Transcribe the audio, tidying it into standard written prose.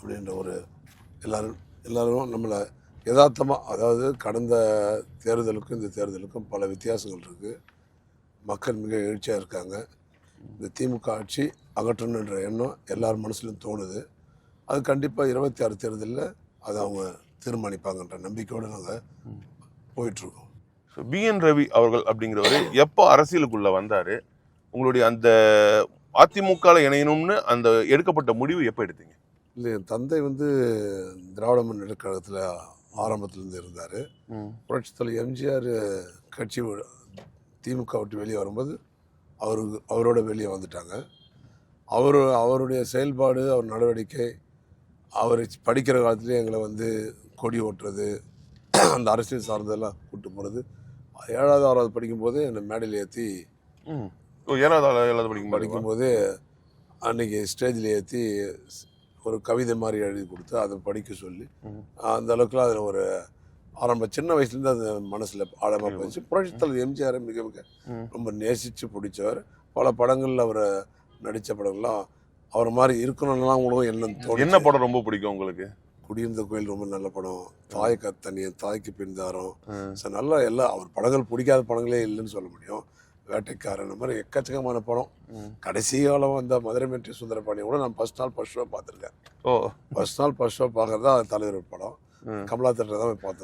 அப்படின்ற ஒரு எல்லாரும் நம்மளை யதார்த்தமாக, அதாவது கடந்த தேர்தலுக்கும் இந்த தேர்தலுக்கும் பல வித்தியாசங்கள் இருக்குது. மக்கள் மிக எழுச்சியாக இருக்காங்க. இந்த திமுக ஆட்சி அகற்றணுன்ற எண்ணம் எல்லார் மனசுலையும் தோணுது. அது கண்டிப்பாக 26 தேர்தலில் அதை அவங்க தீர்மானிப்பாங்கன்ற நம்பிக்கையோடு நாங்கள் போயிட்டுருக்கோம். ஸோ பிஎன் ரவி அவர்கள் அப்படிங்கிறவர் எப்போ அரசியலுக்குள்ளே வந்தார்? உங்களுடைய அந்த அதிமுகவில் இணையணும்னு அந்த எடுக்கப்பட்ட முடிவு எப்போ எடுத்தீங்க? இல்லை, என் தந்தை திராவிட முன்னேற்ற கழகத்தில் ஆரம்பத்திலேருந்து இருந்தார். புரட்சித் தலைவர் எம்ஜிஆர் கட்சி திமுக விட்டு வெளியே வரும்போது அவரோட வெளியே வந்துட்டாங்க. அவருடைய செயல்பாடு, அவர் நடவடிக்கை, அவர் படிக்கிற காலத்துலேயே எங்களை கொடி ஓட்டுறது, அந்த அரசியல் சார்ந்ததெல்லாம் கூட்டு போகிறது. 7வது 6வது படிக்கும்போது என்னை மேடையில் ஏற்றி 7வது படிக்கும்போது அன்றைக்கி ஸ்டேஜில் ஏற்றி ஒரு கவிதை மாதிரி எழுதி கொடுத்து அதை படிக்க சொல்லி, அந்த அளவுக்குலாம் அதில் ஒரு சின்ன வயசுலேருந்து அது மனசில் ஆழமாக போச்சு. புரட்சித் தலைவர் எம்ஜிஆரை மிக மிக ரொம்ப நேசித்து பிடிச்சவர். பல படங்களில் அவரை நடித்த படங்கள்லாம் அவர் மாதிரி இருக்கணும்லாம் உணவு என்ன படம் ரொம்ப பிடிக்கும் உங்களுக்கு? குடியிருந்த கோயில் ரொம்ப நல்ல படம். தாய் கத்தனியன், தாய்க்கு பின்தாரம், நல்லா அவர் படங்கள் பிடிக்காத படங்களே இல்லைன்னு சொல்ல முடியும். வேட்டைக்காரன், அந்த மாதிரி எக்கச்சக்கமான படம். கடைசி காலம் வந்த மதுரை மீட்டர் சுந்தரபாண்டியன் கூட நான் ஃபர்ஸ்ட் நாள் ஃபர்ஸ்ட் ஷோ பார்த்துருக்கேன். ஃபர்ஸ்ட் நாள் ஃபர்ஸ்ட் ஷோ பார்க்கறதா தலைவர் படம். கமலா தேட்டர் தான் போய் பார்த்தேன்.